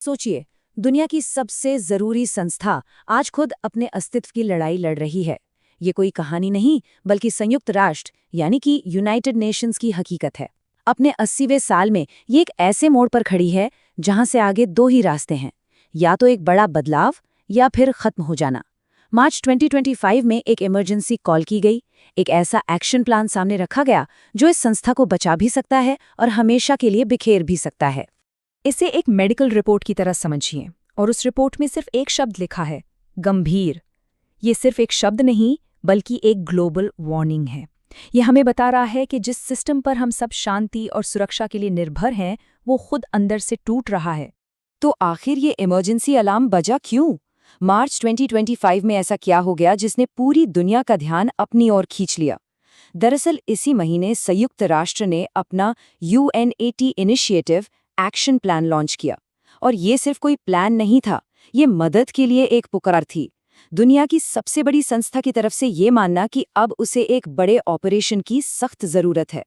सोचिए, दुनिया की सबसे जरूरी संस्था आज खुद अपने अस्तित्व की लड़ाई लड़ रही है। ये कोई कहानी नहीं, बल्कि संयुक्त राष्ट्र यानी कि यूनाइटेड नेशंस की हकीकत है। अपने 80वें साल में ये एक ऐसे मोड़ पर खड़ी है जहां से आगे दो ही रास्ते हैं, या तो एक बड़ा बदलाव या फिर खत्म हो जाना। मार्च 2025 में एक इमरजेंसी कॉल की गई, एक ऐसा एक्शन प्लान सामने रखा गया जो इस संस्था को बचा भी सकता है और हमेशा के लिए बिखेर भी सकता है। इसे एक मेडिकल रिपोर्ट की तरह समझिए और उस रिपोर्ट में सिर्फ एक शब्द लिखा है, गंभीर। ये सिर्फ एक शब्द नहीं, बल्कि एक ग्लोबल वार्निंग है। ये हमें बता रहा है कि जिस सिस्टम पर हम सब शांति और सुरक्षा के लिए निर्भर हैं, वो खुद अंदर से टूट रहा है। तो आखिर ये इमरजेंसी अलार्म बजा क्यों? मार्च 2025 में ऐसा क्या हो गया जिसने पूरी दुनिया का ध्यान अपनी ओर खींच लिया? दरअसल इसी महीने संयुक्त राष्ट्र ने अपना UNAT initiative action plan launch किया। और ये सिर्फ कोई प्लान नहीं था, ये मदद के लिए एक पुकार थी। दुनिया की सबसे बड़ी संस्था की तरफ से ये मानना कि अब उसे एक बड़े ऑपरेशन की सख्त जरूरत है।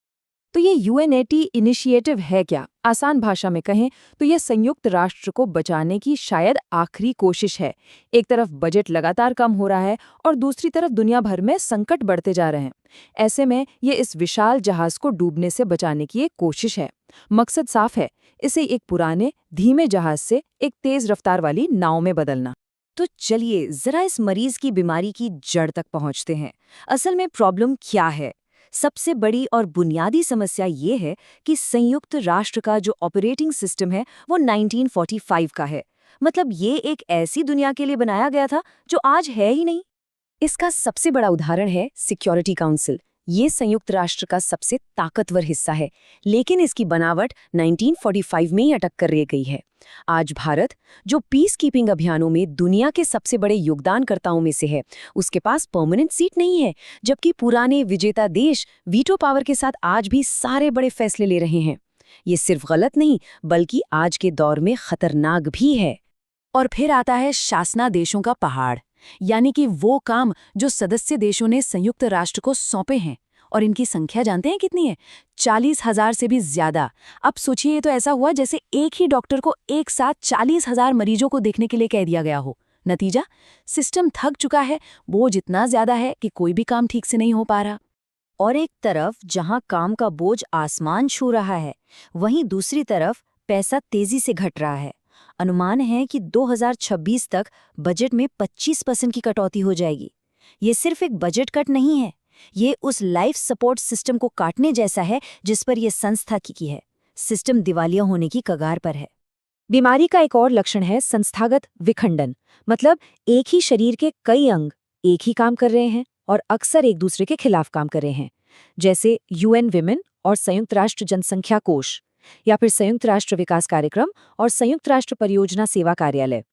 तो ये UNAT इनिशिएटिव है क्या? आसान भाषा में कहें तो ये संयुक्त राष्ट्र को बचाने की शायद आखिरी कोशिश है। एक तरफ बजट लगातार कम हो रहा है और दूसरी तरफ दुनिया भर में संकट बढ़ते जा रहे हैं। ऐसे में ये इस विशाल जहाज को डूबने से बचाने की एक कोशिश है। मकसद साफ है, इसे एक पुराने धीमे जहाज से एक तेज रफ्तार वाली नाव में बदलना। तो चलिए जरा इस मरीज की बीमारी की जड़ तक पहुंचते हैं। असल में प्रॉब्लम क्या है? सबसे बड़ी और बुनियादी समस्या ये है कि संयुक्त राष्ट्र का जो ऑपरेटिंग सिस्टम है वो 1945 का है। मतलब ये एक ऐसी दुनिया के लिए बनाया गया था जो आज है ही नहीं। इसका सबसे बड़ा उदाहरण है सिक्योरिटी काउंसिल। ये संयुक्त राष्ट्र का सबसे ताकतवर हिस्सा है, लेकिन इसकी बनावट 1945 में ही अटक कर रह गई है। आज भारत, जो पीस कीपिंग अभियानों में दुनिया के सबसे बड़े योगदानकर्ताओं में से है, उसके पास परमानेंट सीट नहीं है, जबकि पुराने विजेता देश वीटो पावर के साथ आज भी सारे बड़े फैसले ले रहे हैं। ये सिर्फ गलत नहीं, बल्कि आज के दौर में खतरनाक भी है। और फिर आता है शासनादेशों का पहाड़, यानी कि वो काम जो सदस्य देशों ने संयुक्त राष्ट्र को सौंपे हैं। और इनकी संख्या जानते हैं कितनी है? 40,000 से भी ज्यादा। अब सोचिए, ये तो ऐसा हुआ जैसे एक ही डॉक्टर को एक साथ 40,000 मरीजों को देखने के लिए कह दिया गया हो। नतीजा, सिस्टम थक चुका है, बोझ इतना ज्यादा है कि कोई भी काम ठीक से नहीं हो पा रहा। और एक तरफ जहां काम का बोझ आसमान छू रहा है, वहीं दूसरी तरफ पैसा तेजी से घट रहा है। अनुमान है कि 2026 तक बजट में 25% की कटौती हो जाएगी। ये सिर्फ एक बजट कट नहीं है, ये उस लाइफ सपोर्ट सिस्टम को काटने जैसा है जिस पर यह संस्था की है। सिस्टम दिवालिया होने की कगार पर है। बीमारी का एक और लक्षण है संस्थागत विखंडन। मतलब एक ही शरीर के कई अंग एक ही काम कर रहे हैं और अक्सर एक दूसरे के खिलाफ काम कर रहे हैं। जैसे UN विमेन और संयुक्त राष्ट्र जनसंख्या कोष, या फिर संयुक्त राष्ट्र विकास कार्यक्रम और संयुक्त राष्ट्र परियोजना सेवा कार्यालय।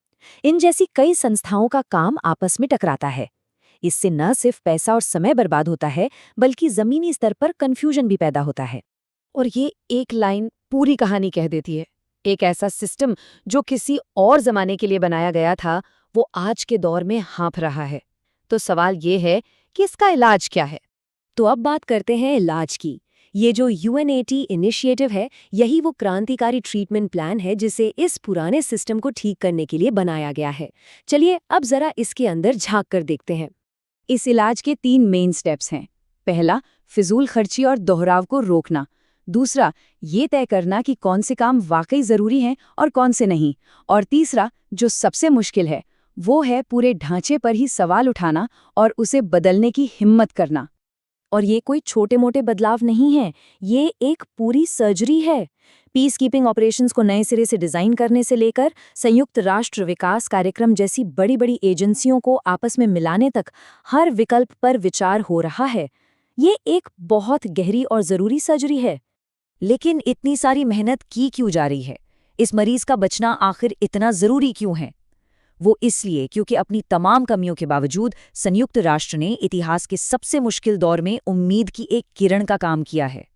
इन जैसी कई संस्थाओं का काम आपस में टकराता है। इससे न सिर्फ पैसा और समय बर्बाद होता है, बल्कि जमीनी स्तर पर कंफ्यूजन भी पैदा होता है। और ये एक लाइन पूरी कहानी कह देती है। एक ऐसा सिस्टम जो किसी और जमाने के लिए बनाया गया था, वो आज के दौर में हाँफ रहा है। तो सवाल ये है कि इसका इलाज क्या है? तो अब बात करते हैं इलाज की। ये जो UNAT इनिशिएटिव है, यही वो क्रांतिकारी ट्रीटमेंट प्लान है जिसे इस पुराने सिस्टम को ठीक करने के लिए बनाया गया है। चलिए अब जरा इसके अंदर झांक कर देखते हैं। इस इलाज के 3 मेन स्टेप्स हैं। पहला, फिजूल खर्ची और दोहराव को रोकना। दूसरा, ये तय करना कि कौन से काम वाकई जरूरी हैं और कौन से नहीं। और तीसरा, जो सबसे मुश्किल है, वो है पूरे ढांचे पर ही सवाल उठाना और उसे बदलने की हिम्मत करना। और ये कोई छोटे मोटे बदलाव नहीं है, ये एक पूरी सर्जरी है। पीस कीपिंग ऑपरेशंस को नए सिरे से डिजाइन करने से लेकर संयुक्त राष्ट्र विकास कार्यक्रम जैसी बड़ी बड़ी एजेंसियों को आपस में मिलाने तक हर विकल्प पर विचार हो रहा है। ये एक बहुत गहरी और जरूरी सर्जरी है। लेकिन इतनी सारी मेहनत की क्यों जा रही है? इस मरीज का बचना आखिर इतना जरूरी क्यों है? वो इसलिए क्योंकि अपनी तमाम कमियों के बावजूद संयुक्त राष्ट्र ने इतिहास के सबसे मुश्किल दौर में उम्मीद की एक किरण का काम किया है।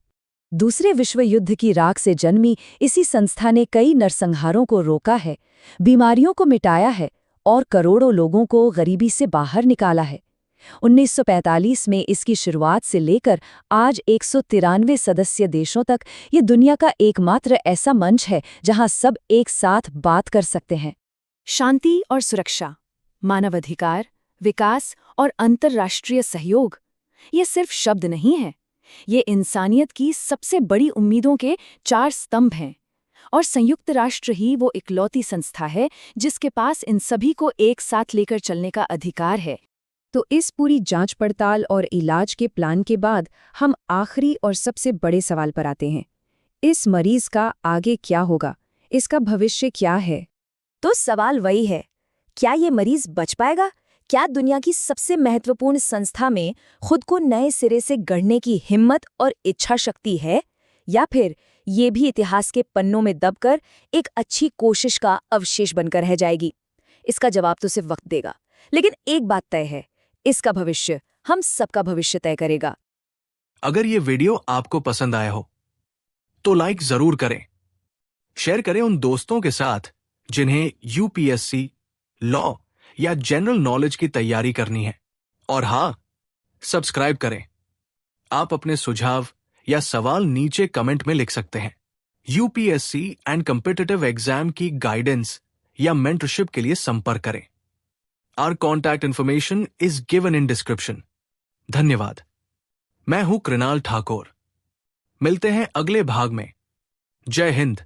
दूसरे विश्व युद्ध की राख से जन्मी इसी संस्था ने कई नरसंहारों को रोका है, बीमारियों को मिटाया है और करोड़ों लोगों को गरीबी से बाहर निकाला है। 1945 में इसकी शुरुआत से लेकर आज 193 सदस्य देशों तक ये दुनिया का एकमात्र ऐसा मंच है जहां सब एक साथ बात कर सकते हैं। शांति और सुरक्षा, मानवाधिकार, विकास और अंतर्राष्ट्रीय सहयोग, ये सिर्फ शब्द नहीं है, ये इंसानियत की सबसे बड़ी उम्मीदों के 4 स्तंभ हैं। और संयुक्त राष्ट्र ही वो इकलौती संस्था है जिसके पास इन सभी को एक साथ लेकर चलने का अधिकार है। तो इस पूरी जांच पड़ताल और इलाज के प्लान के बाद हम आखिरी और सबसे बड़े सवाल पर आते हैं। इस मरीज का आगे क्या होगा? इसका भविष्य क्या है? तो सवाल वही है, क्या ये मरीज बच पाएगा? क्या दुनिया की सबसे महत्वपूर्ण संस्था में खुद को नए सिरे से गढ़ने की हिम्मत और इच्छा शक्ति है? या फिर ये भी इतिहास के पन्नों में दबकर एक अच्छी कोशिश का अवशेष बनकर रह जाएगी? इसका जवाब तो सिर्फ वक्त देगा, लेकिन एक बात तय है, इसका भविष्य हम सबका भविष्य तय करेगा। अगर ये वीडियो आपको पसंद आया हो तो लाइक जरूर करें, शेयर करें उन दोस्तों के साथ जिन्हें यूपीएससी, लॉ या जनरल नॉलेज की तैयारी करनी है। और हाँ, सब्सक्राइब करें। आप अपने सुझाव या सवाल नीचे कमेंट में लिख सकते हैं। यूपीएससी एंड कॉम्पिटिटिव एग्जाम की गाइडेंस या मेंटरशिप के लिए संपर्क करें। Our contact information is given in description. धन्यवाद। मैं हूं कृणाल ठाकुर। मिलते हैं अगले भाग में। जय हिंद।